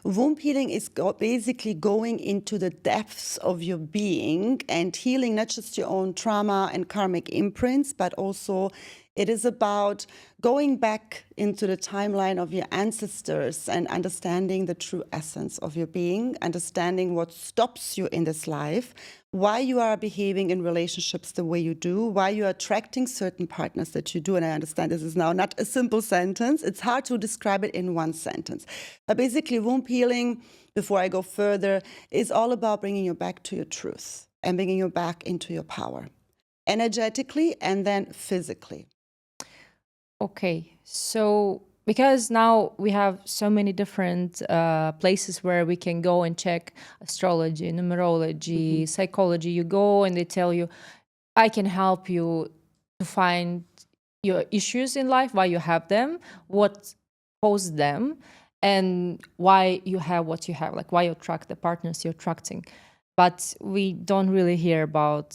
Womb healing is basically going into the depths of your being and healing not just your own trauma and karmic imprints, but also it is about going back into the timeline of your ancestors and understanding the true essence of your being, understanding what stops you in this life, why you are behaving in relationships the way you do, why you are attracting certain partners that you do. And I understand this is now not a simple sentence. It's hard to describe it in one sentence. But basically, womb healing, before I go further, is all about bringing you back to your truth and bringing you back into your power, energetically and then physically. Okay, so because now we have so many different places where we can go and check astrology, numerology, psychology. You go and they tell you, I can help you to find your issues in life, why you have them, what caused them, and why you have what you have, like why you attract the partners you're attracting. But we don't really hear about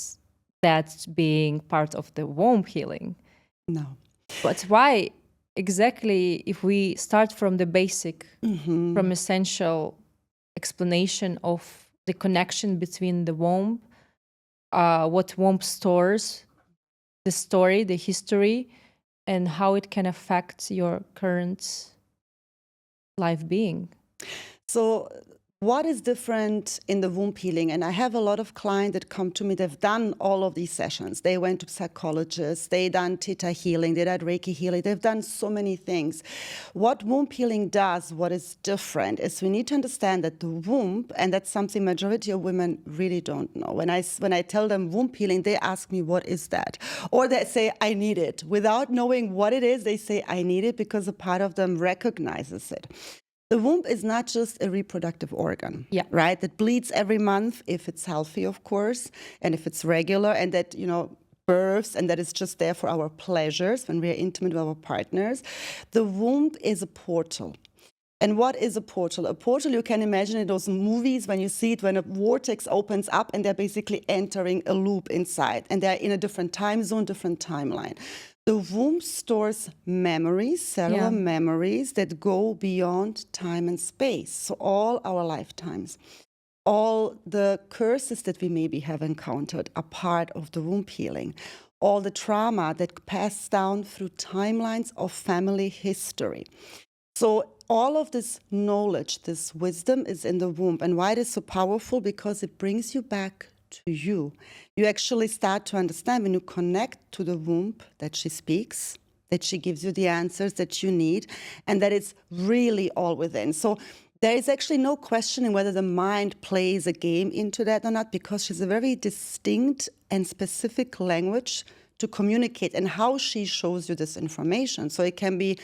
that being part of the womb healing. No. But why exactly, if we start from the basic, from essential explanation of the connection between the womb, what womb stores, the story, the history, and how it can affect your current life being? So what is different in the womb healing? And I have a lot of clients that come to me, they've done all of these sessions. They went to psychologists, they done theta healing, they did Reiki healing, they've done so many things. What womb healing does, what is different, is we need to understand that the womb, and that's something majority of women really don't know. When I tell them womb healing, they ask me, what is that? Or they say, I need it. Without knowing what it is, they say, I need it, because a part of them recognizes it. The womb is not just a reproductive organ, right? That bleeds every month if it's healthy, of course, and if it's regular, and that, births, and that is just there for our pleasures when we are intimate with our partners. The womb is a portal. And what is a portal? A portal, you can imagine in those movies when you see it, when a vortex opens up and they're basically entering a loop inside, and they're in a different time zone, different timeline. The womb stores memories, cellular memories that go beyond time and space. So all our lifetimes, all the curses that we maybe have encountered are part of the womb healing. All the trauma that passed down through timelines of family history. So all of this knowledge, this wisdom is in the womb. And why it is so powerful? Because it brings you back to you. You actually start to understand when you connect to the womb that she speaks, that she gives you the answers that you need, and that it's really all within. So there is actually no questioning whether the mind plays a game into that or not, because she's a very distinct and specific language to communicate and how she shows you this information. So it can be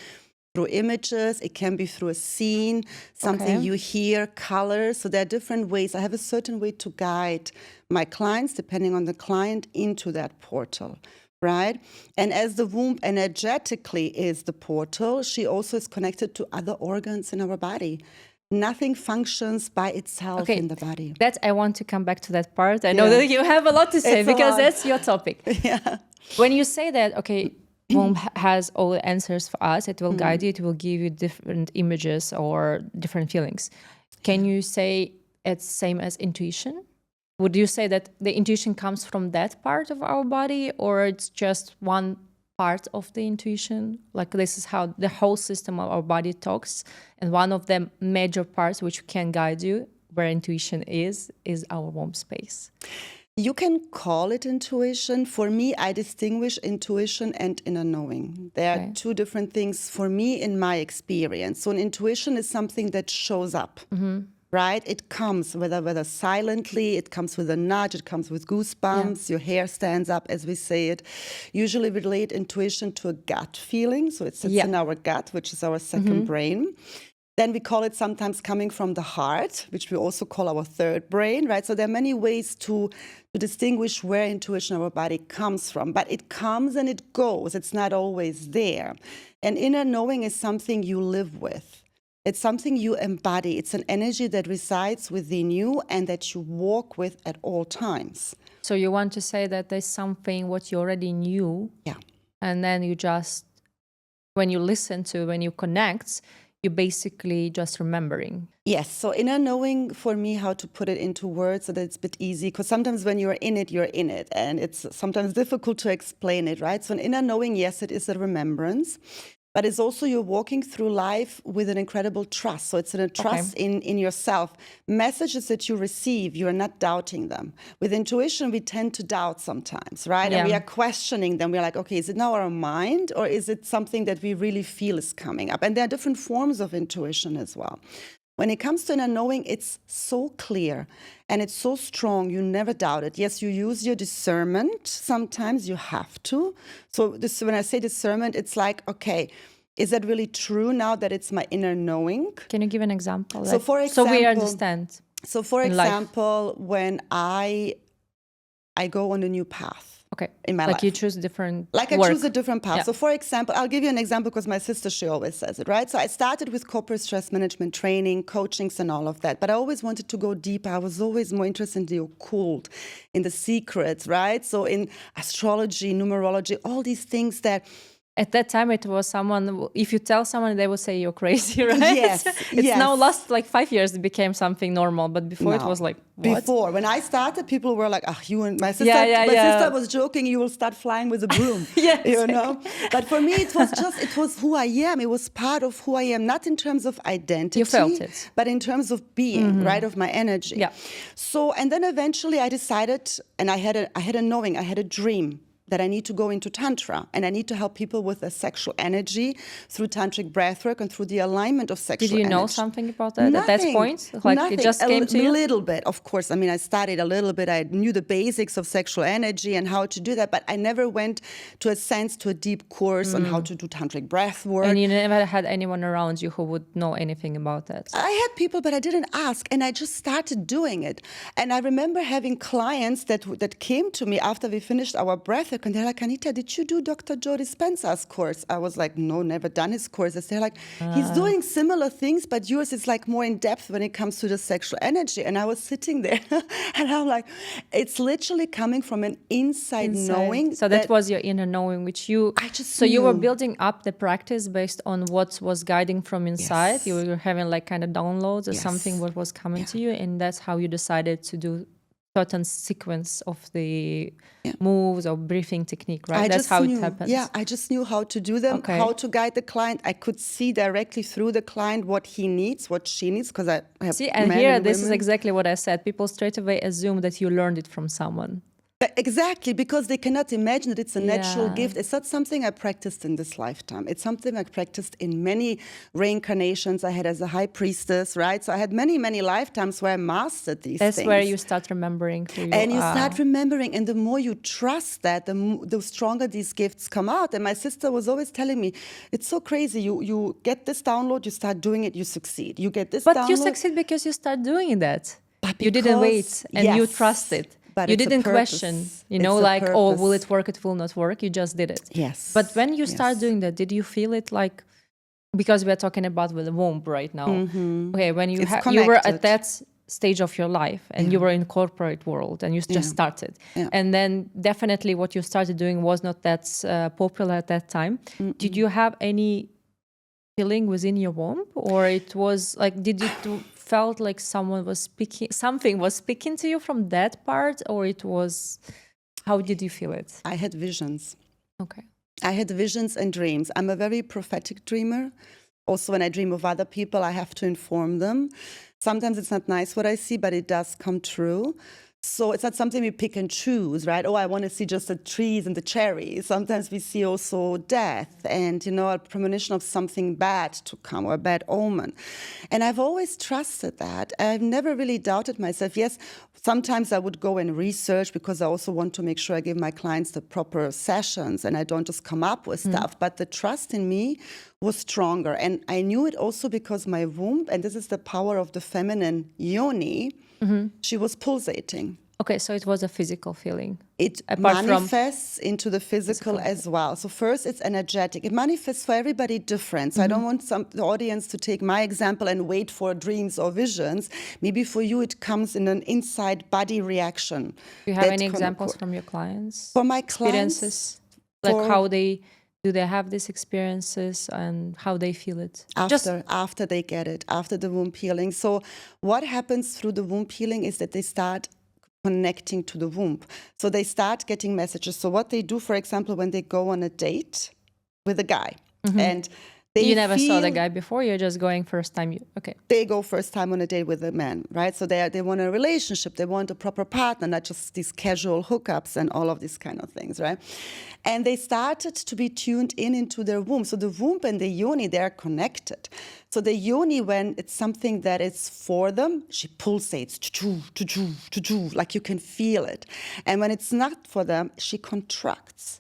through images, it can be through a scene, something you hear, colors. So there are different ways. I have a certain way to guide my clients, depending on the client, into that portal, right? And as the womb energetically is the portal, she also is connected to other organs in our body. Nothing functions by itself in the body. I want to come back to that part. I know that you have a lot to say because that's your topic. When you say that, womb has all the answers for us, it will guide you, it will give you different images or different feelings. Can you say it's same as intuition? Would you say that the intuition comes from that part of our body, or it's just one part of the intuition? Like this is how the whole system of our body talks, and one of the major parts which can guide you where intuition is our womb space. You can call it intuition. For me, I distinguish intuition and inner knowing. There are two different things for me in my experience. So an intuition is something that shows up, right? It comes, whether silently, it comes with a nudge, it comes with goosebumps, your hair stands up, as we say it. Usually we relate intuition to a gut feeling. So it sits in our gut, which is our second brain. Then we call it sometimes coming from the heart, which we also call our third brain, right? So there are many ways to distinguish where intuition of our body comes from. But it comes and it goes. It's not always there. And inner knowing is something you live with. It's something you embody. It's an energy that resides within you and that you walk with at all times. So you want to say that there's something what you already knew. And then you just, when you listen to, when you connect, you're basically just remembering. Yes. So inner knowing, for me, how to put it into words so that it's a bit easy, because sometimes when you're in it, and it's sometimes difficult to explain it, right? So an inner knowing, yes, it is a remembrance, but it's also you're walking through life with an incredible trust. So it's a trust in yourself. Messages that you receive, you're not doubting them. With intuition, we tend to doubt sometimes, right? And we are questioning them. We're like, okay, is it now our mind, or is it something that we really feel is coming up? And there are different forms of intuition as well. When it comes to inner knowing, it's so clear and it's so strong, you never doubt it. Yes, you use your discernment. Sometimes you have to. So when I say discernment, it's like, okay, is that really true now that it's my inner knowing? Can you give an example? So for example, so we understand. So for example, when I go on a new path. Okay. In my life. You choose different I choose a different path. Yeah. So for example, I'll give you an example because my sister, she always says it, right? So I started with corporate stress management training, coachings and all of that. But I always wanted to go deeper. I was always more interested in the occult, in the secrets, right? So in astrology, numerology, all these things that... At that time, it was someone, if you tell someone, they will say you're crazy, right? Yes. It's now last 5 years, it became something normal. But before it was like, what? Before, when I started, people were like, you and my sister, sister was joking, you will start flying with a broom, you know? But for me, it was who I am. It was part of who I am, not in terms of identity. You felt it. But in terms of being, right, of my energy. Yeah. So, and then eventually I decided, and I had a knowing, I had a dream that I need to go into Tantra and I need to help people with their sexual energy through Tantric breathwork and through the alignment of sexual energy. Did you know something about that Nothing, at that point? Like it just came to you? A little bit, of course. I mean, I studied a little bit. I knew the basics of sexual energy and how to do that, but I never went to a deep course on how to do Tantric breathwork. And you never had anyone around you who would know anything about that? I had people, but I didn't ask, and I just started doing it. And I remember having clients that came to me after we finished our breathwork, and they're like, Anita, did you do Dr. Joe Dispenza's course? I was like, no, never done his courses. They're like, he's doing similar things, but yours is like more in depth when it comes to the sexual energy. And I was sitting there and I'm like, it's literally coming from an inside knowing. So that was your inner knowing, which you, you were building up the practice based on what was guiding from inside. Yes. You were having like kind of downloads or something what was coming to you. And that's how you decided to do certain sequence of the moves or breathing technique, right? That's how it happens. Yeah, I just knew how to do them, how to guide the client. I could see directly through the client what he needs, what she needs, because I have this is exactly what I said. People straight away assume that you learned it from someone. Exactly, because they cannot imagine that it's a natural gift. It's not something I practiced in this lifetime. It's something I practiced in many reincarnations I had as a high priestess, right? So I had many, many lifetimes where I mastered these things. That's where you start remembering who you are. And you start remembering, and the more you trust that, the stronger these gifts come out. And my sister was always telling me, it's so crazy. You get this download, you start doing it, you succeed. You get this download. But you succeed because you start doing that. You didn't wait, and you trusted. But you didn't question, like, oh, will it work, it will not work. You just did it. Yes. But when you start doing that, did you feel it like, because we're talking about with the womb right now. Okay, when you were at that stage of your life and you were in corporate world and you just started. And then definitely what you started doing was not that popular at that time. Did you have any feeling within your womb, or it was like, did it felt like something was speaking to you from that part, or it was, how did you feel it? I had visions. Okay. I had visions and dreams. I'm a very prophetic dreamer. Also, when I dream of other people, I have to inform them. Sometimes it's not nice what I see, but it does come true. So it's not something we pick and choose, right? Oh, I want to see just the trees and the cherries. Sometimes we see also death and, a premonition of something bad to come or a bad omen. And I've always trusted that. I've never really doubted myself. Yes, sometimes I would go and research because I also want to make sure I give my clients the proper sessions and I don't just come up with stuff. But the trust in me was stronger. And I knew it also because my womb, and this is the power of the feminine yoni, she was pulsating. Okay, so it was a physical feeling. It manifests into the physical as well. So first, it's energetic. It manifests for everybody different. So I don't want the audience to take my example and wait for dreams or visions. Maybe for you, it comes in an inside body reaction. Do you have any examples from your clients? For my clients? Experiences? Like how they do they have these experiences and how they feel it? After they get it, after the womb healing. So what happens through the womb healing is that they start connecting to the womb. So they start getting messages. So what they do, for example, when they go on a date with a guy, and you never saw the guy before, you're just going first time. Okay. They go first time on a date with a man, right? So they want a relationship, they want a proper partner, not just these casual hookups and all of these kind of things, right? And they started to be tuned into their womb. So the womb and the yoni, they are connected. So the yoni, when it's something that is for them, she pulsates, like you can feel it. And when it's not for them, she contracts.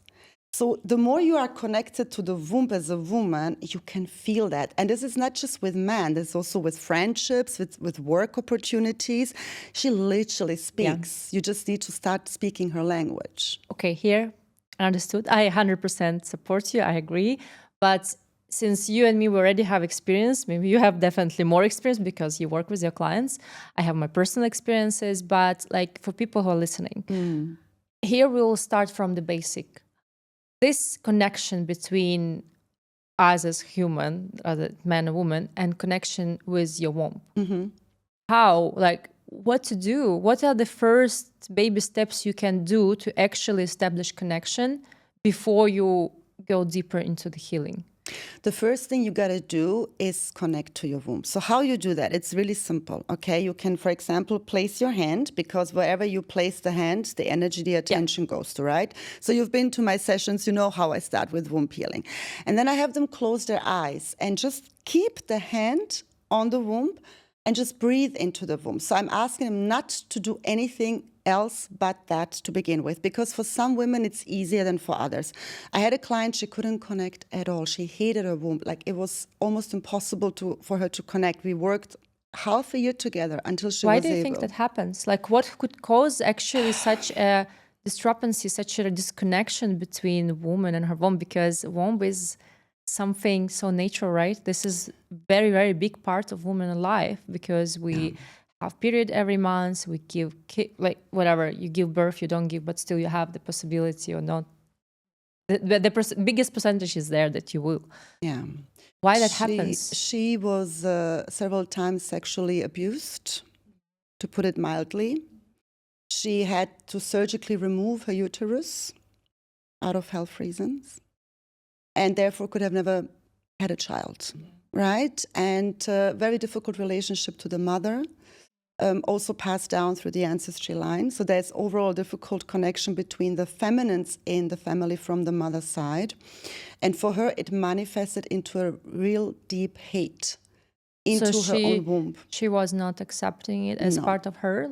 So the more you are connected to the womb as a woman, you can feel that. And this is not just with men, this is also with friendships, with work opportunities. She literally speaks. Yeah. You just need to start speaking her language. Okay, here, understood. I 100% support you, I agree. But since you and me already have experience, maybe you have definitely more experience because you work with your clients. I have my personal experiences, but like for people who are listening, here we will start from the basic. This connection between us as human, man and woman, and connection with your womb. How, like, what to do? What are the first baby steps you can do to actually establish connection before you go deeper into the healing? The first thing you got to do is connect to your womb. So how you do that? It's really simple, okay? You can, for example, place your hand, because wherever you place the hand, the energy, the attention goes to, right? So you've been to my sessions, you know how I start with womb healing. And then I have them close their eyes and just keep the hand on the womb and just breathe into the womb. So I'm asking them not to do anything else but that to begin with, because for some women it's easier than for others. I had a client, she couldn't connect at all. She hated her womb. Like, it was almost impossible for her to connect. We worked half a year together until she was able. Why do you think that happens? Like, what could cause actually such a discrepancy, such a disconnection between woman and her womb? Because womb is something so natural, right? This is very, very big part of women's life, because we have period every month, we give, like, whatever, you give birth, you don't give, but still you have the possibility or not. The biggest percentage is there that you will. Yeah. Why that happens? She was several times sexually abused, to put it mildly. She had to surgically remove her uterus out of health reasons, and therefore could have never had a child, right? And very difficult relationship to the mother. Also passed down through the ancestry line. So there's overall difficult connection between the feminines in the family from the mother's side. And for her, it manifested into a real deep hate into her own womb. She was not accepting it as part of her?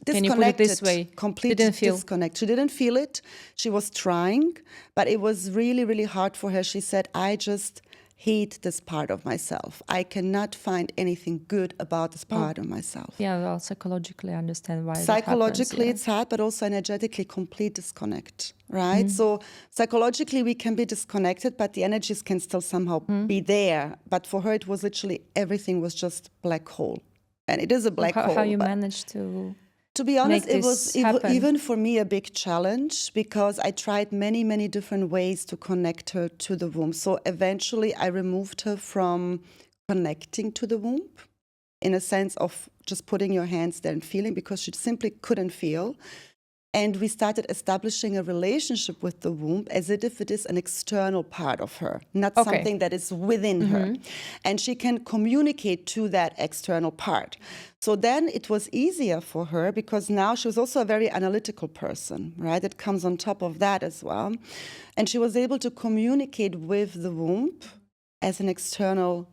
Can you put it this way? Completely disconnect. She didn't feel it. She was trying, but it was really, really hard for her. She said, I just hate this part of myself. I cannot find anything good about this part of myself. Yeah, well, psychologically I understand why psychologically happens, it's hard, but also energetically complete disconnect, right? So psychologically we can be disconnected, but the energies can still somehow be there. But for her it was literally everything was just black hole. And it is a black hole. How you managed to be honest, it was even for me a big challenge, because I tried many, many different ways to connect her to the womb. So eventually I removed her from connecting to the womb, in a sense of just putting your hands there and feeling, because she simply couldn't feel. And we started establishing a relationship with the womb as if it is an external part of her, not something that is within her. And she can communicate to that external part. So then it was easier for her, because now she was also a very analytical person, right? It comes on top of that as well. And she was able to communicate with the womb as an external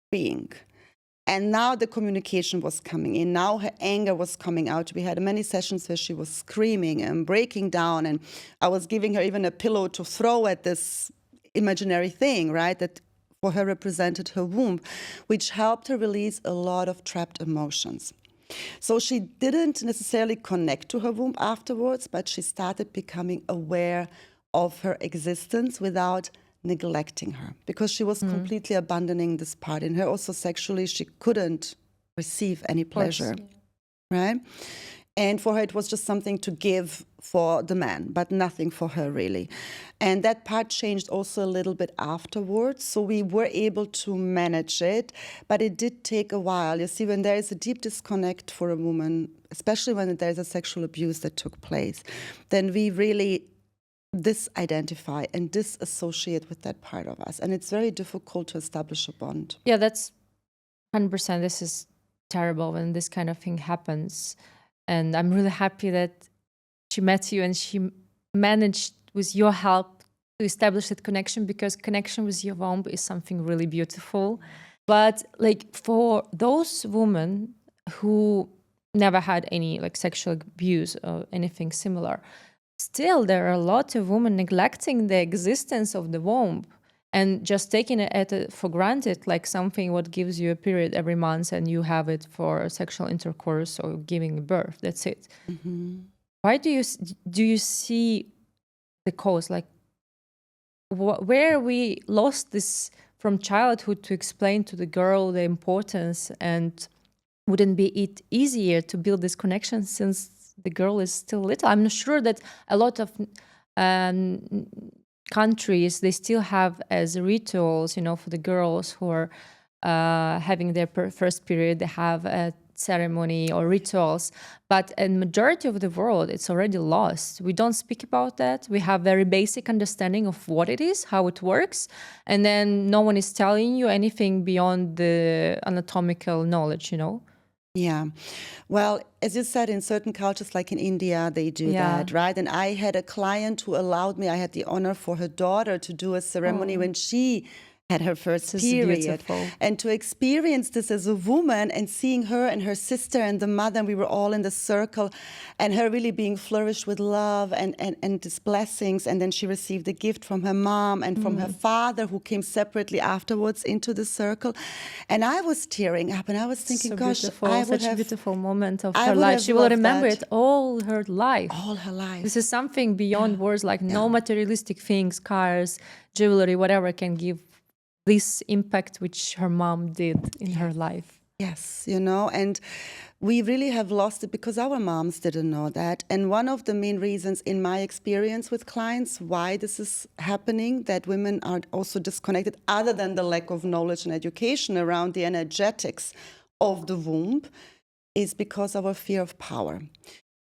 being. And now the communication was coming in. Now her anger was coming out. We had many sessions where she was screaming and breaking down. And I was giving her even a pillow to throw at this imaginary thing, right, that for her represented her womb, which helped her release a lot of trapped emotions. So she didn't necessarily connect to her womb afterwards, but she started becoming aware of her existence without neglecting her, because she was completely abandoning this part in her. Also sexually, she couldn't receive any pleasure, right? And for her, it was just something to give for the man, but nothing for her really. And that part changed also a little bit afterwards. So we were able to manage it, but it did take a while. You see, when there is a deep disconnect for a woman, especially when there's a sexual abuse that took place, then we really disidentify and disassociate with that part of us. And it's very difficult to establish a bond. Yeah, that's 100%. This is terrible when this kind of thing happens. And I'm really happy that she met you and she managed, with your help, to establish that connection, because connection with your womb is something really beautiful. But like for those women who never had any like sexual abuse or anything similar, still there are a lot of women neglecting the existence of the womb and just taking it for granted, like something what gives you a period every month and you have it for sexual intercourse or giving birth. That's it. Mm-hmm. Why do you see the cause? Like where we lost this from childhood to explain to the girl the importance, and wouldn't be it easier to build this connection since the girl is still little? I'm sure that a lot of countries, they still have as rituals, for the girls who are having their first period, they have a ceremony or rituals. But in majority of the world, it's already lost. We don't speak about that. We have very basic understanding of what it is, how it works, and then no one is telling you anything beyond the anatomical knowledge, Yeah. Well, as you said, in certain cultures, like in India, they do that, right? And I had a client who allowed me, I had the honor for her daughter to do a ceremony when she had her first period. Beautiful. And to experience this as a woman and seeing her and her sister and the mother, and we were all in the circle, and her really being flourished with love and these blessings. And then she received a gift from her mom and from her father, who came separately afterwards into the circle. And I was tearing up and I was thinking, so gosh, beautiful. I would Such have... a beautiful moment of I her would life. have She will loved remember that. it all her life. All her life. This is something beyond words, like no materialistic things, cars, jewelry, whatever can give this impact which her mom did in her life. Yes, and we really have lost it because our moms didn't know that. And one of the main reasons in my experience with clients why this is happening, that women are also disconnected, other than the lack of knowledge and education around the energetics of the womb, is because of our fear of power.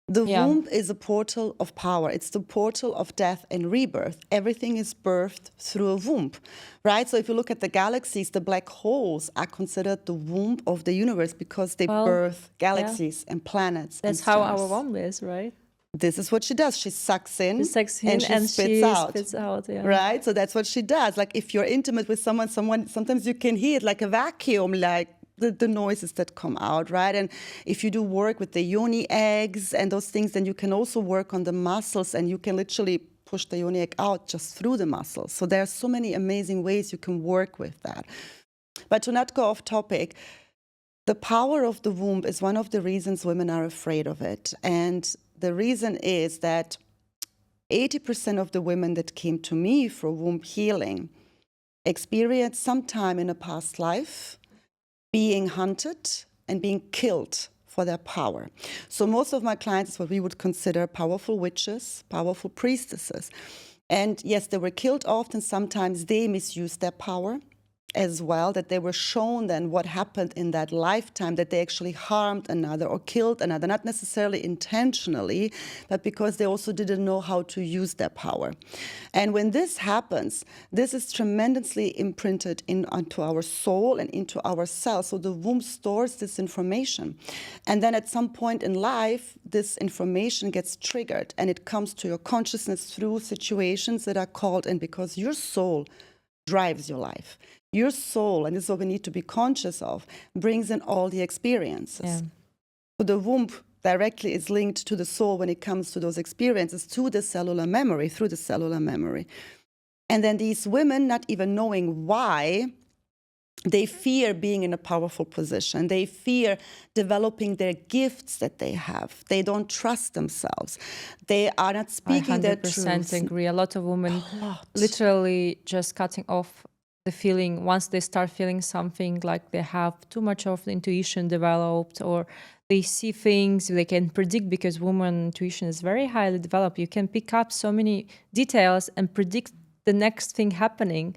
The womb is a portal of power. It's the portal of death and rebirth. Everything is birthed through a womb, right? So if you look at the galaxies, the black holes are considered the womb of the universe because they birth galaxies and planets. That's and how stars. our womb is, right? This is what she does. She sucks in, and she spits out. Yeah. Right? So that's what she does. Like if you're intimate with someone, sometimes you can hear it like a vacuum, like the noises that come out, right? And if you do work with the yoni eggs and those things, then you can also work on the muscles, and you can literally push the yoni egg out just through the muscles. So there are so many amazing ways you can work with that. But to not go off topic, the power of the womb is one of the reasons women are afraid of it. And the reason is that 80% of the women that came to me for womb healing experienced sometime in a past life being hunted and being killed for their power. So most of my clients is what we would consider powerful witches, powerful priestesses. And yes, they were killed often. Sometimes they misused their power as well, that they were shown then what happened in that lifetime, that they actually harmed another or killed another, not necessarily intentionally, but because they also didn't know how to use their power. And when this happens, this is tremendously imprinted onto our soul and into our cells. So the womb stores this information. And then at some point in life, this information gets triggered and it comes to your consciousness through situations that are called in, because your soul drives your life. Your soul, and this is what we need to be conscious of, brings in all the experiences. Yeah. So the womb directly is linked to the soul when it comes to those experiences, to the cellular memory, through the cellular memory. And then these women, not even knowing why, they fear being in a powerful position. They fear developing their gifts that they have. They don't trust themselves. They are not speaking their truth. I 100% agree. A lot of women literally just cutting off the feeling, once they start feeling something like they have too much of the intuition developed, or they see things they can predict, because woman intuition is very highly developed. You can pick up so many details and predict the next thing happening,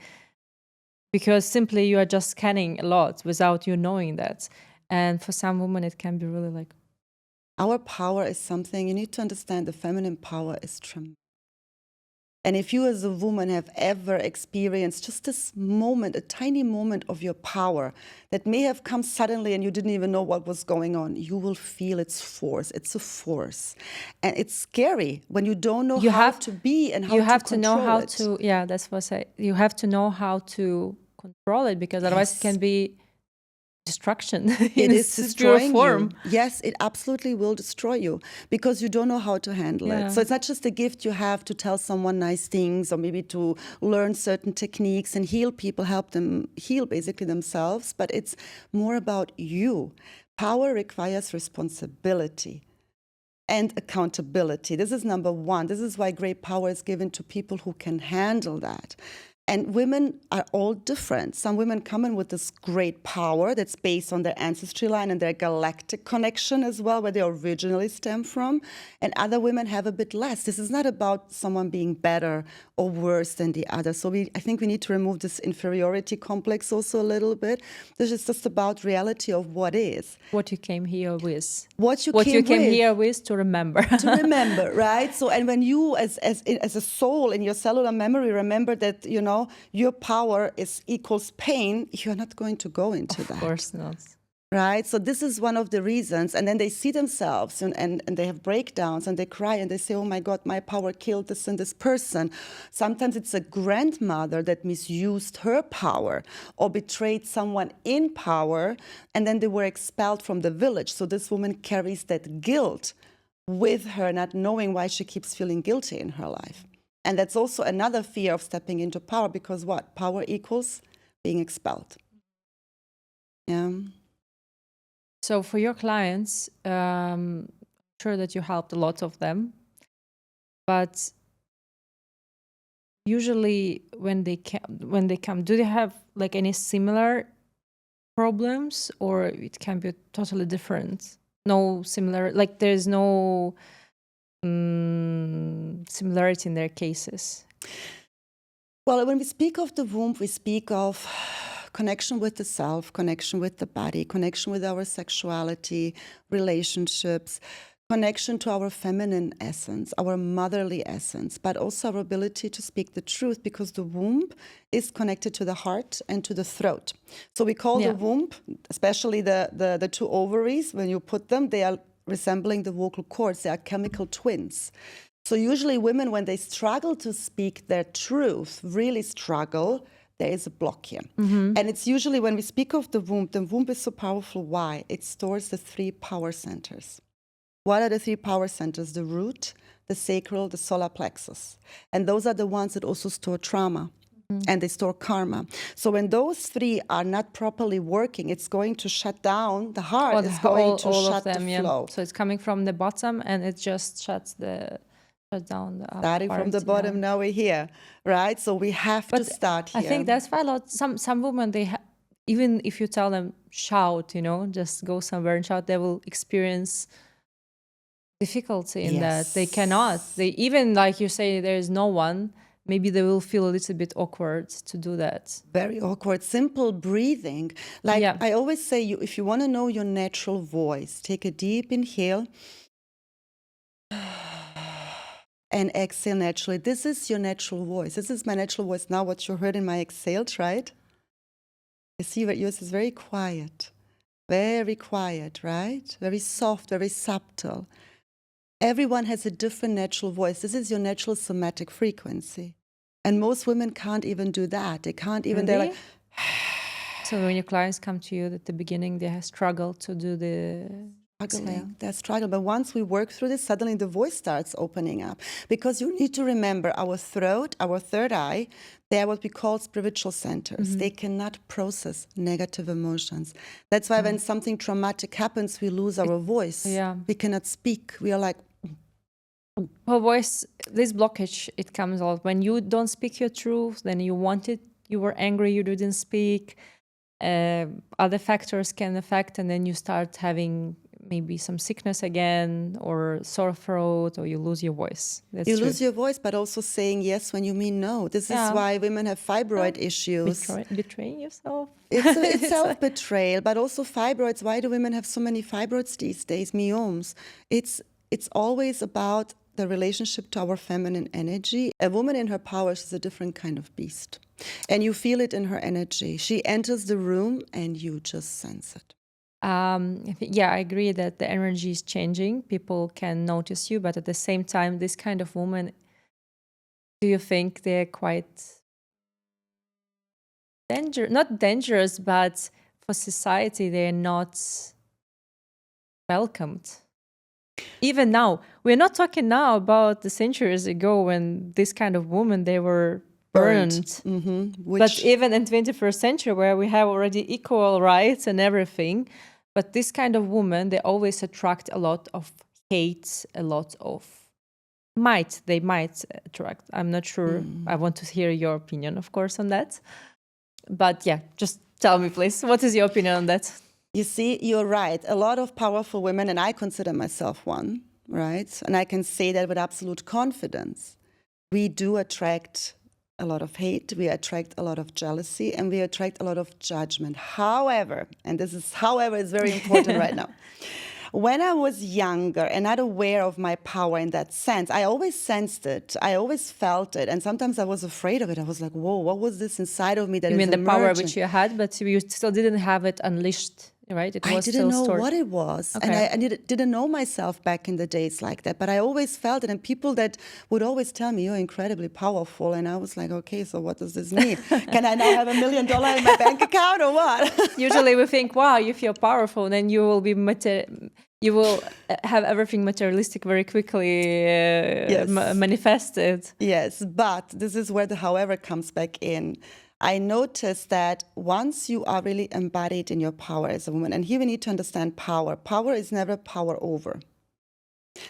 because simply you are just scanning a lot without you knowing that. And for some women, it can be really like... Our power is something, you need to understand, the feminine power is tremendous. And if you as a woman have ever experienced just this moment, a tiny moment of your power that may have come suddenly and you didn't even know what was going on, you will feel its force. It's a force. And it's scary when you don't know how to be and how to control it. You have to know how to, yeah, that's what I say. You have to know how to control it, because otherwise it can be destruction. It is destroying you. Yes, it absolutely will destroy you, because you don't know how to handle it. So it's not just a gift you have to tell someone nice things, or maybe to learn certain techniques and heal people, help them heal basically themselves, but it's more about you. Power requires responsibility and accountability. This is number one. This is why great power is given to people who can handle that. And women are all different. Some women come in with this great power that's based on their ancestry line and their galactic connection as well, where they originally stem from. And other women have a bit less. This is not about someone being better or worse than the other. So I think we need to remove this inferiority complex also a little bit. This is just about reality of what is. What you came here with. What you came here with to remember. To remember, right? So, and when you as a soul in your cellular memory remember that, you know, your power equals pain, you're not going to go into that. Of course not. Right? So this is one of the reasons. And then they see themselves and they have breakdowns and they cry and they say, oh my God, my power killed this and this person. Sometimes it's a grandmother that misused her power or betrayed someone in power, and then they were expelled from the village. So this woman carries that guilt with her, not knowing why she keeps feeling guilty in her life. And that's also another fear of stepping into power, because what? Power equals being expelled. Yeah. So for your clients, I'm sure that you helped a lot of them, but usually when they come, do they have like any similar problems, or it can be totally different? No similar, like there's no similarity in their cases? Well, when we speak of the womb, we speak of connection with the self, connection with the body, connection with our sexuality, relationships, connection to our feminine essence, our motherly essence, but also our ability to speak the truth, because the womb is connected to the heart and to the throat. So we call the womb, especially the two ovaries, when you put them, they are resembling the vocal cords. They are chemical twins. So usually women, when they struggle to speak their truth, really struggle, there is a block here. And it's usually when we speak of the womb is so powerful. Why? It stores the 3 power centers. What are the 3 power centers? The root, the sacral, the solar plexus. And those are the ones that also store trauma. And they store karma. So when those 3 are not properly working, it's going to shut down the heart. It's going to shut the flow. So it's coming from the bottom, and it just shuts down the upper Starting from the bottom, now we're here, right? So we have to start here. I think that's why some women, even if you tell them shout, just go somewhere and shout, they will experience difficulty in that. They cannot. They even, like you say, there is no one. Maybe they will feel a little bit awkward to do that. Very awkward. Simple breathing. I always say, if you want to know your natural voice, take a deep inhale and exhale naturally. This is your natural voice. This is my natural voice. Now what you heard in my exhale, right? You see what yours is very quiet, right? Very soft, very subtle. Everyone has a different natural voice. This is your natural somatic frequency. And most women can't even do that. They can't even, they're like... So when your clients come to you at the beginning, they have struggled to do the... They're struggling. But once we work through this, suddenly the voice starts opening up. Because you need to remember our throat, our third eye, they are what we call spiritual centers. They cannot process negative emotions. That's why when something traumatic happens, we lose our voice. We cannot speak. We are like... Her voice, this blockage, it comes out when you don't speak your truth, then you want you were angry, you didn't speak. Other factors can affect, and then you start having maybe some sickness again, or sore throat, or you lose your voice. That's you true. lose your voice, but also saying yes when you mean no. This is why women have fibroid issues. Betraying yourself. It's self-betrayal, but also fibroids. Why do women have so many fibroids these days, myomes? It's always about the relationship to our feminine energy. A woman in her power is a different kind of beast. And you feel it in her energy. She enters the room and you just sense it. I agree that the energy is changing. People can notice you, but at the same time, this kind of woman, do you think they're quite not dangerous, but for society, they're not welcomed? Even now, we're not talking now about the centuries ago when this kind of women, they were burned. Mm-hmm. But even in 21st century, where we have already equal rights and everything, but this kind of woman, they always attract a lot of hate, a lot of they might attract. I'm not sure. I want to hear your opinion, of course, on that. But yeah, just tell me, please, what is your opinion on that? You see, you're right. A lot of powerful women, and I consider myself one, right? And I can say that with absolute confidence. We do attract a lot of hate, we attract a lot of jealousy, and we attract a lot of judgment. However, and this is however is very important right now. When I was younger and not aware of my power in that sense, I always sensed it. I always felt it. And sometimes I was afraid of it. I was like, whoa, what was this inside of me that is emerging? You mean the power which you had, but you still didn't have it unleashed, right? I didn't know what it was. Okay. And I didn't know myself back in the days like that. But I always felt it. And people that would always tell me, you're incredibly powerful. And I was like, okay, so what does this mean? Can I now have $1 million in my bank account or what? Usually we think, wow, you feel powerful, then you will be you will have everything materialistic very quickly manifested. Yes, but this is where the however comes back in. I noticed that once you are really embodied in your power as a woman, and here we need to understand power. Power is never power over.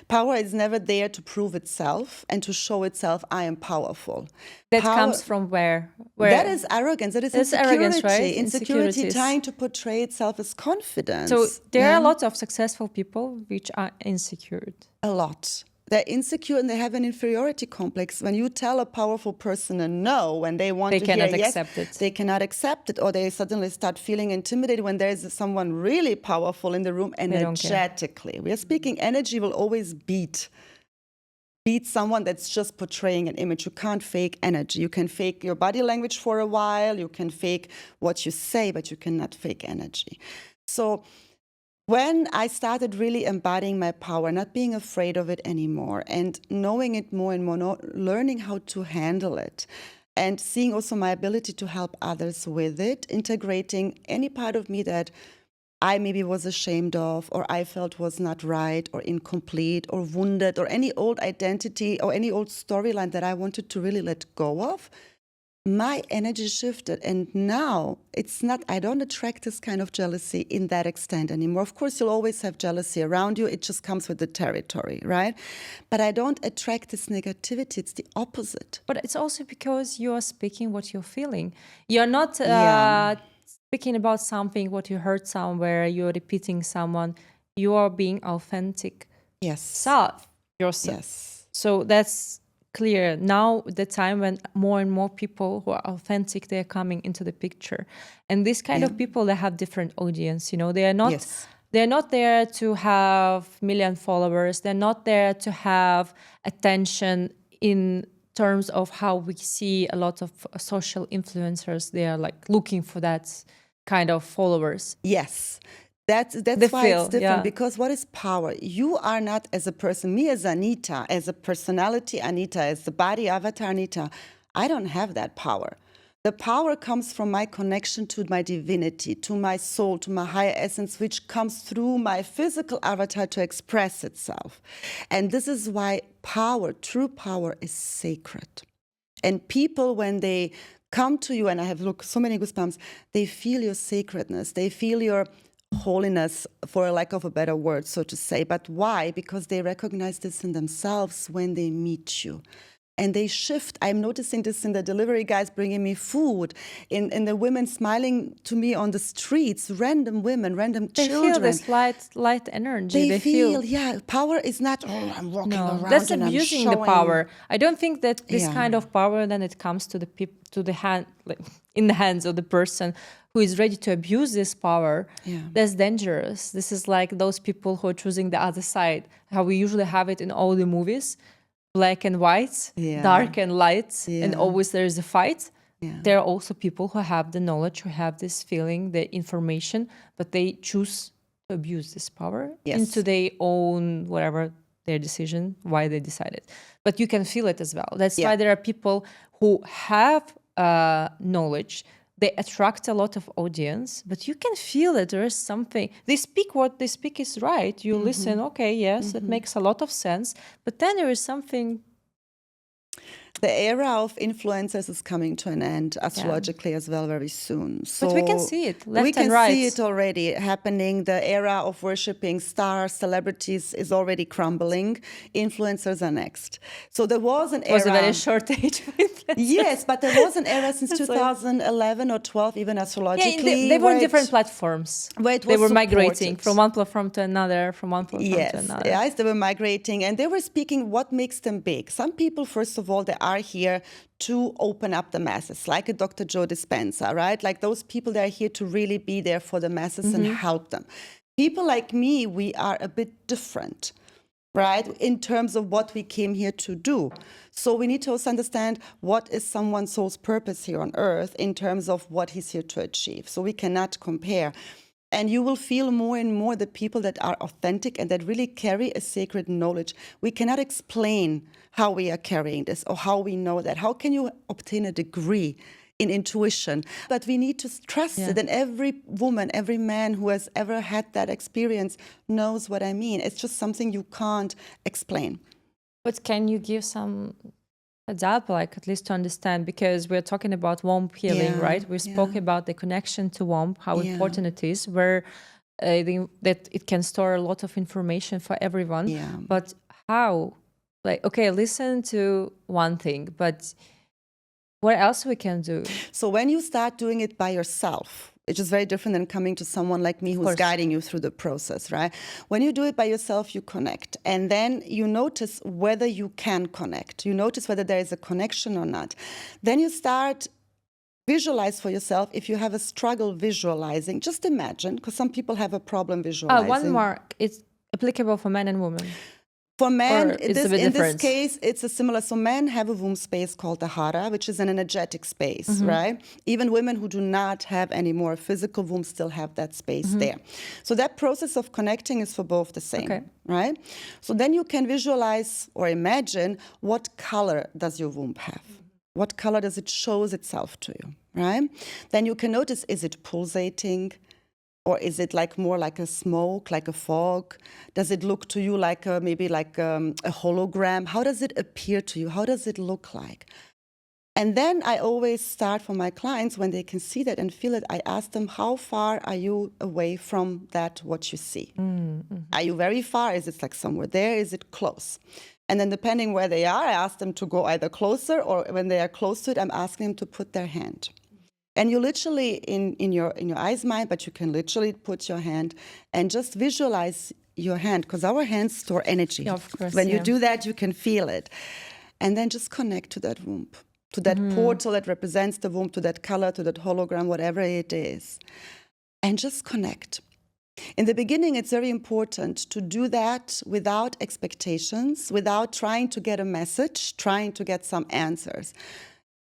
Power is never there to prove itself and to show itself, I am powerful. That comes from where? That is arrogance. That is insecurity. Arrogance, right? Insecurity trying to portray itself as confidence. So there are a lot of successful people which are insecure. A lot. They're insecure and they have an inferiority complex. When you tell a powerful person a no, when they want to hear yes, they cannot accept it, or they suddenly start feeling intimidated when there's someone really powerful in the room energetically. We are speaking energy will always beat someone that's just portraying an image. You can't fake energy. You can fake your body language for a while. You can fake what you say, but you cannot fake energy. So when I started really embodying my power, not being afraid of it anymore, and knowing it more and more, learning how to handle it, and seeing also my ability to help others with it, integrating any part of me that I maybe was ashamed of, or I felt was not right, or incomplete, or wounded, or any old identity, or any old storyline that I wanted to really let go of, my energy shifted. And now it's not, I don't attract this kind of jealousy in that extent anymore. Of course, you'll always have jealousy around you. It just comes with the territory, right? But I don't attract this negativity. It's the opposite. But it's also because you are speaking what you're feeling. You're not speaking about something, what you heard somewhere, you're repeating someone. You are being authentic. Yes. Yourself. Yes. So that's clear. Now the time when more and more people who are authentic, they're coming into the picture. And this kind of people, they have different audience, you know, they are not they're not there to have million followers, they're not there to have attention in terms of how we see a lot of social influencers. They are like looking for that kind of followers. Yes. That's why it's different, because what is power? You are not as a person, me as Anita, as a personality Anita, as the body avatar Anita, I don't have that power. The power comes from my connection to my divinity, to my soul, to my higher essence, which comes through my physical avatar to express itself. And this is why power, true power, is sacred. And people, when they come to you, and I have so many goosebumps, they feel your sacredness, they feel your holiness, for a lack of a better word, so to say. But why? Because they recognize this in themselves when they meet you. and they shift. I'm noticing this in the delivery guys bringing me food, in the women smiling to me on the streets, random women, random children. They feel this light energy. They feel, yeah, power is not, oh, I'm walking around that's and abusing I'm the showing. power. I don't think that this kind of power, then it comes to the hand, like, in the hands of the person who is ready to abuse this power. That's dangerous. This is like those people who are choosing the other side, how we usually have it in all the movies. Black and white, dark and light, and always there is a fight. There are also people who have the knowledge, who have this feeling, the information, but they choose to abuse this power into their own, whatever their decision, why they decided. But you can feel it as well. That's why there are people who have knowledge. They attract a lot of audience, but you can feel that there is something. They speak what they speak is right. You listen, okay, yes, it makes a lot of sense. But then there is something. The era of influencers is coming to an end astrologically as well very soon. So but we can see it left we can and right. see it already happening. The era of worshipping stars, celebrities is already crumbling. Influencers are next. So there was an era. It was a very short age of influencers. Yes, but there was an era since 2011 or 12, even astrologically. They were on different platforms. Where they were migrating from one platform to another, from one platform to another. Yes, they were migrating, and they were speaking what makes them big. Some people, first of all, they are here to open up the masses, like a Dr. Joe Dispenza, right? Like those people that are here to really be there for the masses and help them. People like me, we are a bit different, right? In terms of what we came here to do. So we need to also understand what is someone's soul's purpose here on earth in terms of what he's here to achieve. So we cannot compare. And you will feel more and more the people that are authentic and that really carry a sacred knowledge. We cannot explain how we are carrying this or how we know that. How can you obtain a degree in intuition? But we need to trust it. And every woman, every man who has ever had that experience knows what I mean. It's just something you can't explain. But can you give some example, like at least to understand, because we're talking about womb healing, right? We spoke about the connection to womb, how important it is, where that it can store a lot of information for everyone. But how? Like, okay, listen to one thing, but what else we can do? So when you start doing it by yourself, it's just very different than coming to someone like me who's guiding you through the process, right? When you do it by yourself, you connect. And then you notice whether you can connect. You notice whether there is a connection or not. Then you start visualize for yourself. If you have a struggle visualizing, just imagine, because some people have a problem visualizing. One mark, it's applicable for men and women. For men, in this case, it's a similar. So men have a womb space called the hara, which is an energetic space, right? Even women who do not have any more physical womb still have that space there. So that process of connecting is for both the same, right? So then you can visualize or imagine what color does your womb have? What color does it shows itself to you, right? Then you can notice, is it pulsating? Or is it like more like a smoke, like a fog? Does it look to you like maybe like a hologram? How does it appear to you? How does it look like? And then I always start for my clients, when they can see that and feel it, I ask them, how far are you away from that, what you see? Are you very far? Is it like somewhere there? Is it close? And then depending where they are, I ask them to go either closer, or when they are close to it, I'm asking them to put their hand. And you literally, in your eyes mind, but you can literally put your hand and just visualize your hand, because our hands store energy. Yeah, of course, when you do that, you can feel it. And then just connect to that womb, to that portal that represents the womb, to that color, to that hologram, whatever it is. And just connect. In the beginning, it's very important to do that without expectations, without trying to get a message, trying to get some answers.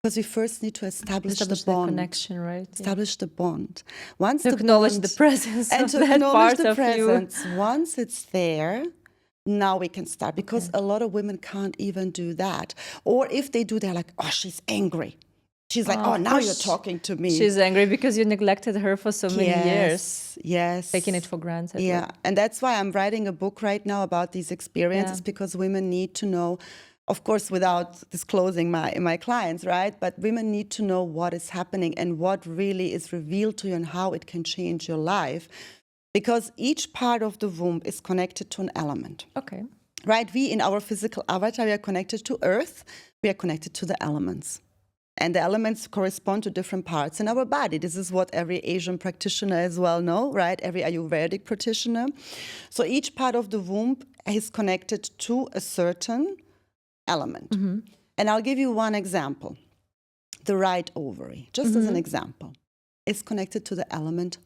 Because we first need to establish the bond. The connection, right? Establish the bond. Once to acknowledge the presence and of to that acknowledge part the of presence. you. Once it's there, now we can start. Because a lot of women can't even do that. Or if they do, they're like, oh, she's angry. She's like, oh, now you're talking to me. She's angry because you neglected her for so many years. Yes. Taking it for granted. Yeah. And that's why I'm writing a book right now about these experiences, because women need to know. Of course, without disclosing my clients, right? But women need to know what is happening and what really is revealed to you and how it can change your life. Because each part of the womb is connected to an element. Okay. right? We, in our physical avatar, we are connected to earth, we are connected to the elements. And the elements correspond to different parts in our body. This is what every Asian practitioner as well know, right? Every Ayurvedic practitioner. So each part of the womb is connected to a certain element. Mm-hmm. And I'll give you one example. The right ovary, just as an example, is connected to the element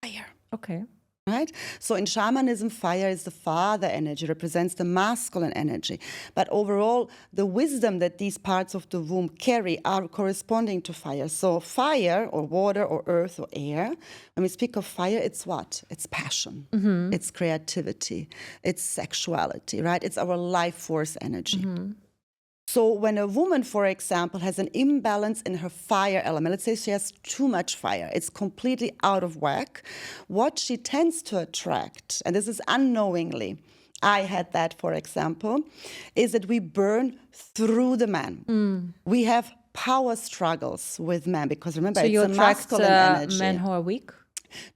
fire. Okay. Right? So in shamanism, fire is the father energy, represents the masculine energy. But overall, the wisdom that these parts of the womb carry are corresponding to fire. So fire, or water, or earth, or air, when we speak of fire, it's what? It's passion. Mm-hmm. It's creativity. It's sexuality, right? It's our life force energy. Mm-hmm. So when a woman, for example, has an imbalance in her fire element, let's say she has too much fire, it's completely out of whack, what she tends to attract, and this is unknowingly, I had that, for example, is that we burn through the man. Mm. We have power struggles with men, because remember, so it's you a attract masculine energy. Men who are weak?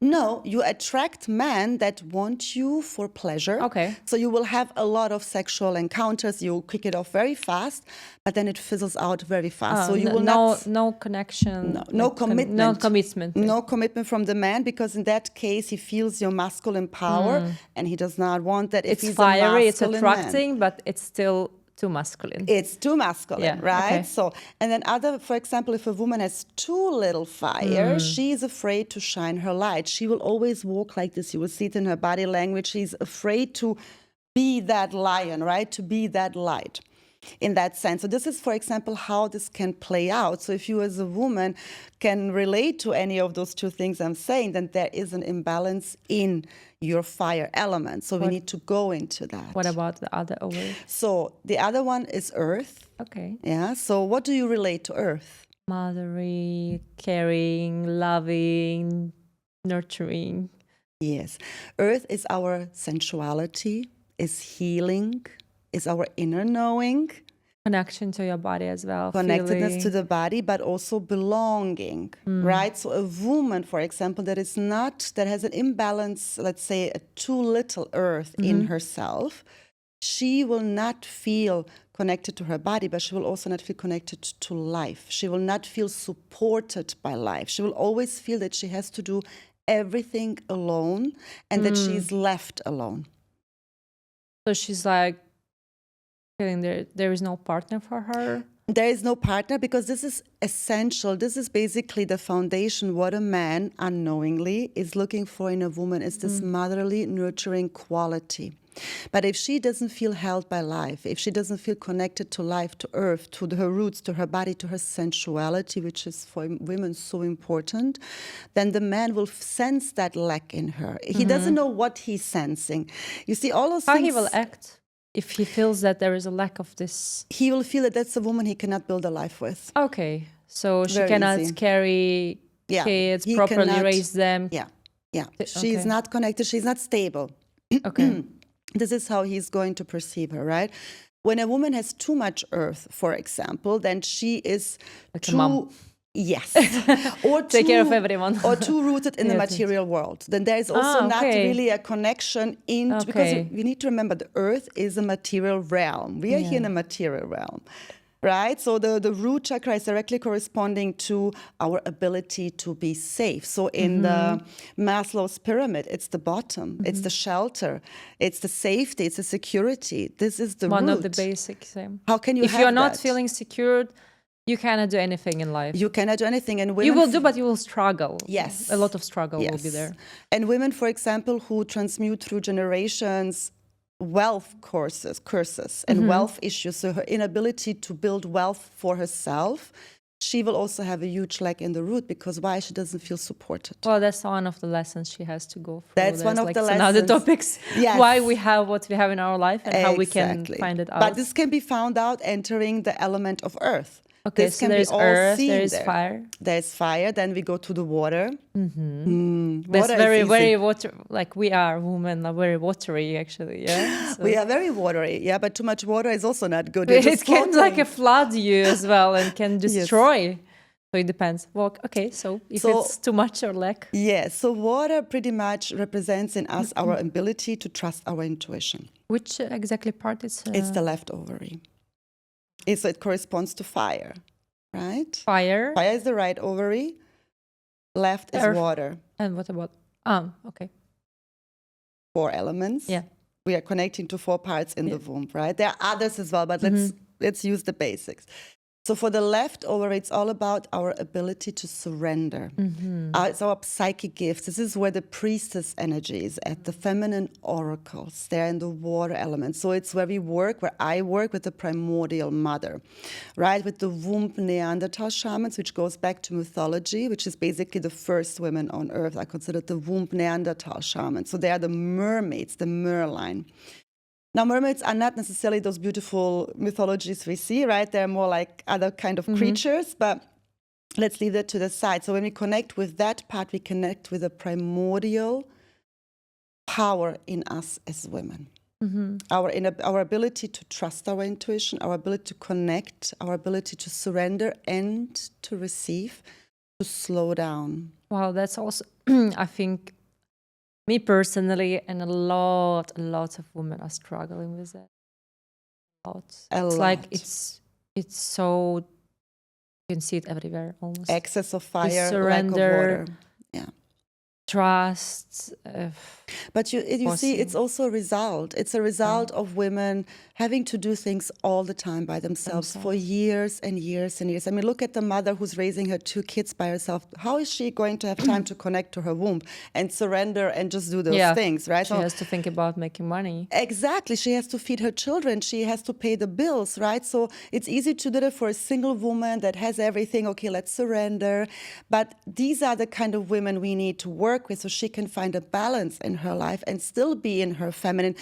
No, you attract men that want you for pleasure. Okay. So you will have a lot of sexual encounters. You kick it off very fast, but then it fizzles out very fast. So you will no connection. No commitment. No commitment. No commitment from the man, because in that case he feels your masculine power, and he does not want that. It's if he's fiery, a it's attracting, man. but it's still too masculine. It's too masculine, right? Okay. So, and then for example, if a woman has too little fire, she's afraid to shine her light. She will always walk like this. You will see it in her body language. She's afraid to be that lion, right? To be that light in that sense. So this is, for example, how this can play out. So if you as a woman can relate to any of those two things I'm saying, then there is an imbalance in your fire element. So we need to go into that. What about the other ovary? So the other one is earth. Okay. Yeah. So what do you relate to earth? Mothering, caring, loving, nurturing. Yes. Earth is our sensuality, is healing, is our inner knowing. Connection to your body as well. Connectedness feeling. to the body, but also belonging, right? So a woman, for example, that has an imbalance, let's say too little earth in herself, she will not feel connected to her body, but she will also not feel connected to life. She will not feel supported by life. She will always feel that she has to do everything alone and that she's left alone. So she's like, feeling there is no partner for her? There is no partner, because this is essential. This is basically the foundation. What a man unknowingly is looking for in a woman is this motherly, nurturing quality. But if she doesn't feel held by life, if she doesn't feel connected to life, to earth, to her roots, to her body, to her sensuality, which is for women so important, then the man will sense that lack in her. He doesn't know what he's sensing. You see, all those things... How he will act? If he feels that there is a lack of this... He will feel that that's a woman he cannot build a life with. Okay. So she Very cannot easy. carry kids, properly raise them. Yeah. She's not connected. She's not stable. Okay. This is how he's going to perceive her, right? When a woman has too much earth, for example, then she is like a mom. Yes. Or take care of everyone. Or too rooted in the material world. Then there is also not really a connection because we need to remember the earth is a material realm. We are here in a material realm. Right? So the root chakra is directly corresponding to our ability to be safe. So in the Maslow's pyramid, it's the bottom, it's the shelter, it's the safety, it's the security. This is the one root. of the basics. How can you if you're not feeling secured, you cannot do anything in life. You cannot do anything. And women you will do, but you will struggle. Yes. A lot of struggle will be there. And women, for example, who transmute through generations wealth curses and wealth issues, so her inability to build wealth for herself, she will also have a huge lack in the root, because why? She doesn't feel supported. Well, that's one of the lessons she has to go through. That's one of the lessons. Other topics. Yes. Why we have what we have in our life and how we can find it out. But this can be found out entering the element of earth. Okay, this so can there's be all earth, seen there's there. fire. There's fire, then we go to the water. That's very water, like we are women are very watery actually, yeah. So. We are very watery, yeah, but too much water is also not good. It can like flood you as well and can destroy. So it depends. Well, okay, so if it's too much or lack. Yeah, so water pretty much represents in us our ability to trust our intuition. Which exactly part is? It's the left ovary. It corresponds to fire, right? Fire. Fire is the right ovary. Left is water. And what about? Okay. 4 elements. Yeah. We are connecting to 4 parts in the womb, right? There are others as well, but let's use the basics. So for the left ovary, it's all about our ability to surrender. It's our psychic gifts. This is where the priestess energy is at, the feminine oracles. They're in the water element. So it's where I work with the primordial mother, right? With the womb Neanderthal shamans, which goes back to mythology, which is basically the first women on earth. I consider the womb Neanderthal shamans. So they are the mermaids, the merline. Now, mermaids are not necessarily those beautiful mythologies we see, right? They're more like other kind of creatures, but let's leave that to the side. So when we connect with that part, we connect with a primordial power in us as women. Our ability to trust our intuition, our ability to connect, our ability to surrender and to receive, to slow down. Wow, that's also, I think, me personally, and a lot of women are struggling with that. It's like it's so, you can see it everywhere almost. Excess of fire, surrender, lack of water. Yeah. Trust. But you see, it's also a result. It's a result of women having to do things all the time by themselves for years and years and years. I mean, look at the mother who's raising her 2 kids by herself. How is she going to have time to connect to her womb and surrender and just do those things, right? She has to think about making money. Exactly. She has to feed her children. She has to pay the bills, right? So it's easy to do that for a single woman that has everything. Okay, let's surrender. But these are the kind of women we need to work with so she can find a balance in her life and still be in her feminine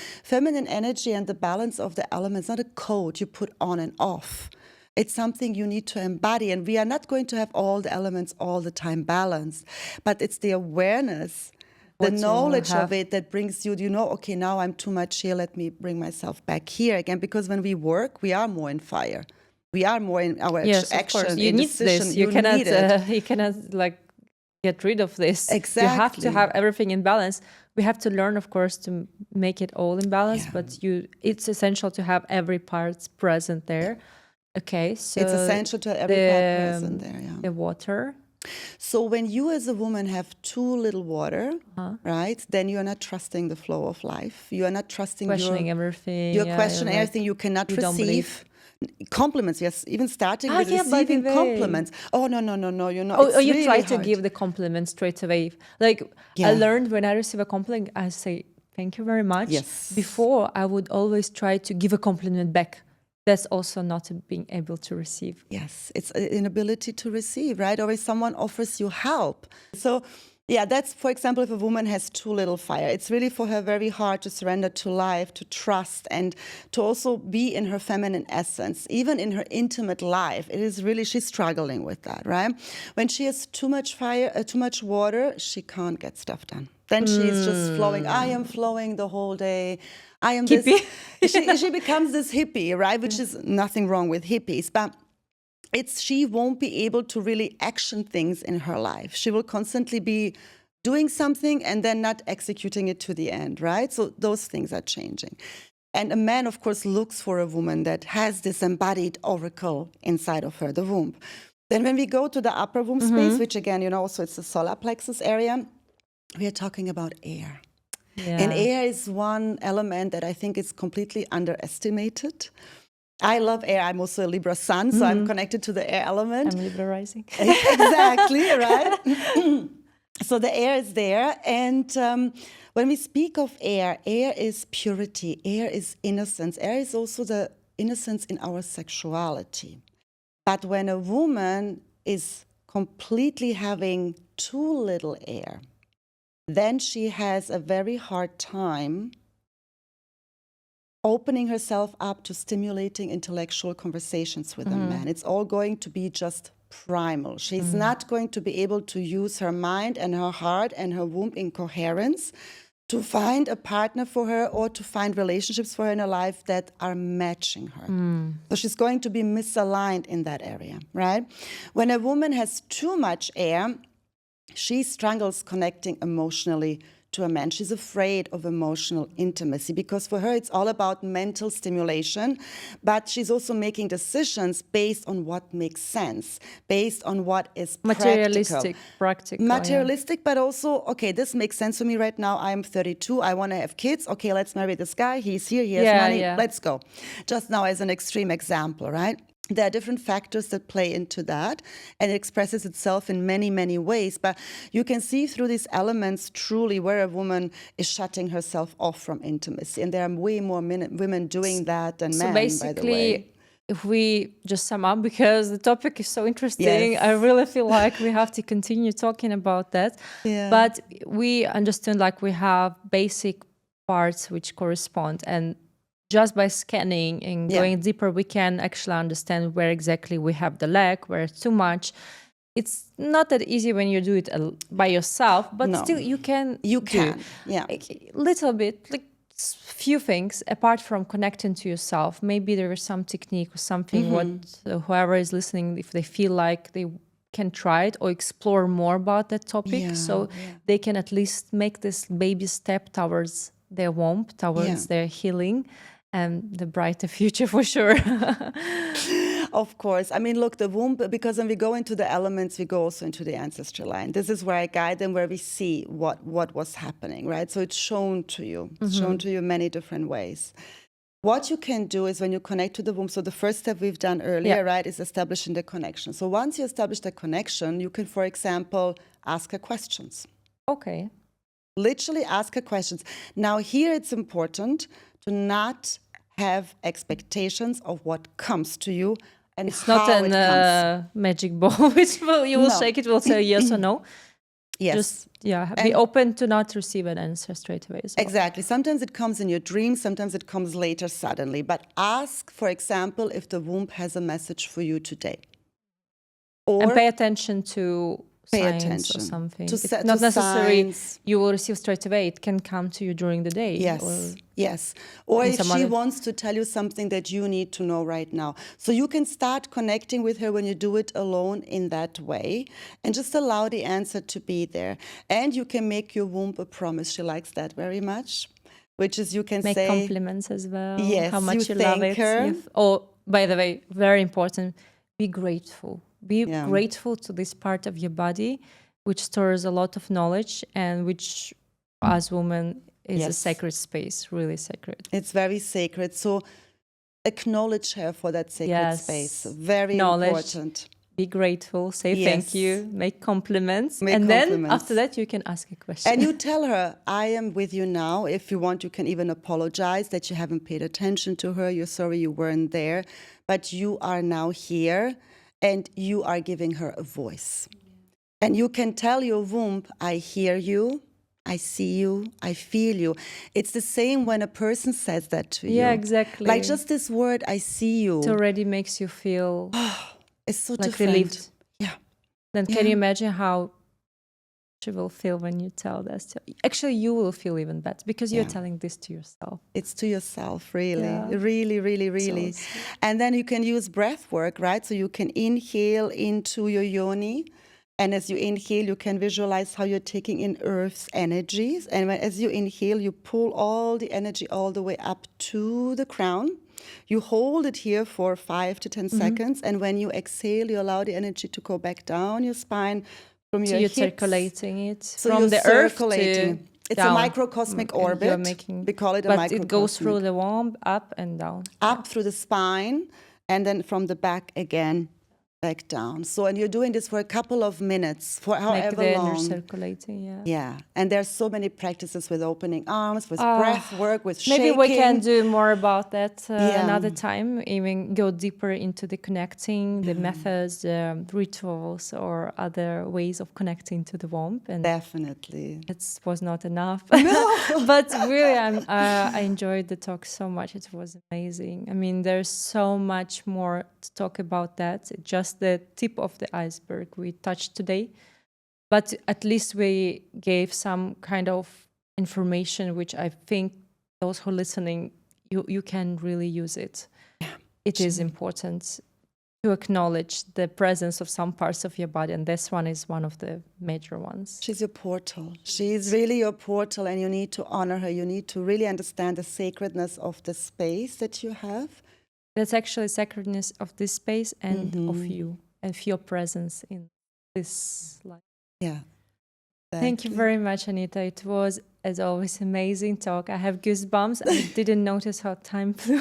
energy. And the balance of the elements, not a code you put on and off. It's something you need to embody. And we are not going to have all the elements all the time balanced, but it's the awareness, the knowledge of it that brings you, okay, now I'm too much here. Let me bring myself back here again. Because when we work, we are more in fire. We are more in our action. You need this. You cannot like get rid of this. Exactly. You have to have everything in balance. We have to learn, of course, to make it all in balance, but it's essential to have every part present there. Okay, so it's essential to have every part present there. Yeah. The water. So when you as a woman have too little water, right, then you are not trusting the flow of life. You are not trusting questioning everything. You're questioning everything. You cannot receive. Compliments, yes, even starting with receiving compliments. Oh, no, you're not. Oh, you try to give the compliment straight away. Like, I learned when I receive a compliment, I say, thank you very much. Yes. Before, I would always try to give a compliment back. That's also not being able to receive. Yes, it's an inability to receive, right? Or if someone offers you help. So, yeah, that's, for example, if a woman has too little fire, it's really for her very hard to surrender to life, to trust, and to also be in her feminine essence. Even in her intimate life, it is really, she's struggling with that, right? When she has too much fire, too much water, she can't get stuff done. Then she's just flowing. I am flowing the whole day. I am hippie. She becomes this hippie, right? Which is nothing wrong with hippies, but she won't be able to really action things in her life. She will constantly be doing something and then not executing it to the end, right? So those things are changing. And a man, of course, looks for a woman that has this embodied oracle inside of her, the womb. Then when we go to the upper womb space, which again, also it's the solar plexus area, we are talking about air. Yeah. And air is one element that I think is completely underestimated. I love air. I'm also a Libra sun, so I'm connected to the air element. I'm Libra rising. Exactly, right? So the air is there. And when we speak of air is purity. Air is innocence. Air is also the innocence in our sexuality. But when a woman is completely having too little air, then she has a very hard time opening herself up to stimulating intellectual conversations with a man. It's all going to be just primal. She's not going to be able to use her mind and her heart and her womb in coherence to find a partner for her or to find relationships for her in her life that are matching her. So she's going to be misaligned in that area, right? When a woman has too much air, she struggles connecting emotionally to a man. She's afraid of emotional intimacy because for her it's all about mental stimulation, but she's also making decisions based on what makes sense, based on what is practical. Materialistic, but also, okay, this makes sense to me right now. I'm 32, I want to have kids. Okay, let's marry this guy. He's here, he has money. Let's go. Just now as an extreme example, right? There are different factors that play into that, and it expresses itself in many, many ways. But you can see through these elements truly where a woman is shutting herself off from intimacy. And there are way more women doing that than men, by the way. If we just sum up, because the topic is so interesting, I really feel like we have to continue talking about that. But we understand like we have basic parts which correspond, and just by scanning and going deeper, we can actually understand where exactly we have the lack, where it's too much. It's not that easy when you do it by yourself, but still you can. A little bit, like few things apart from connecting to yourself. Maybe there is some technique or something what whoever is listening, if they feel like they can try it or explore more about that topic, so they can at least make this baby step towards their warmth, towards their healing and the brighter future for sure. Of course. I mean, look, the womb, because when we go into the elements, we go also into the ancestral line. This is where I guide them, where we see what was happening, right? So it's shown to you. It's shown to you many different ways. What you can do is when you connect to the womb, so the first step we've done earlier, right, is establishing the connection. So once you establish the connection, you can, for example, ask her questions. Okay. Literally ask her questions. Now here it's important to not have expectations of what comes to you and it's how not it comes. Magic ball which you will shake, it will say yes or no. Just be open to not receive an answer straight away. Exactly. Sometimes it comes in your dreams, sometimes it comes later suddenly. But ask, for example, if the womb has a message for you today. And pay attention to signs or something. It's not necessary you will receive straight away. It can come to you during the day. Yes. Or if she wants to tell you something that you need to know right now. So you can start connecting with her when you do it alone in that way and just allow the answer to be there. And you can make your womb a promise. She likes that very much, which is you can make say compliments as well. Yes, how much you thank love it. her. Oh, by the way, very important, be grateful. Be grateful to this part of your body, which stores a lot of knowledge and which, as women, is a sacred space, really sacred. It's very sacred. So acknowledge her for that sacred space. Very important. Be grateful, say thank you, make compliments. Then after that, you can ask a question. And you tell her, I am with you now. If you want, you can even apologize that you haven't paid attention to her. You're sorry you weren't there. But you are now here. And you are giving her a voice. And you can tell your womb, I hear you, I see you, I feel you. It's the same when a person says that to you. Yeah, exactly. Like just this word, I see you. It already makes you feel it's so like different. relieved. Yeah. Then can you imagine how she will feel when you tell this? Actually, you will feel even better because you're telling this to yourself. It's to yourself, really. Really. So and then you can use breath work, right? So you can inhale into your yoni. And as you inhale, you can visualize how you're taking in Earth's energies. And as you inhale, you pull all the energy all the way up to the crown. You hold it here for 5 to 10 seconds. And when you exhale, you allow the energy to go back down your spine. So you're circulating it from the earth to it's down. A microcosmic orbit. We call it a microcosmic. But it goes through the womb, up and down. Up through the spine, and then from the back again, back down. So, and you're doing this for a couple of minutes, for however long. Make the circulating, Yeah, and there's so many practices with opening arms, with breath work, with shaking. Maybe we can do more about that another time, even go deeper into the connecting, the methods, the rituals, or other ways of connecting to the womb. And definitely. It was not enough. But really, I enjoyed the talk so much. It was amazing. I mean, there's so much more to talk about that. Just the tip of the iceberg we touched today, but at least we gave some kind of information, which I think those who are listening, you can really use it. It is important to acknowledge the presence of some parts of your body, and this one is one of the major ones. She's your portal. She's really your portal, and you need to honor her. You need to really understand the sacredness of the space that you have. That's actually sacredness of this space and of you, and of your presence in this life. Yeah. Exactly. Thank you very much, Anita. It was, as always, amazing talk. I have goosebumps. I didn't notice how time flew.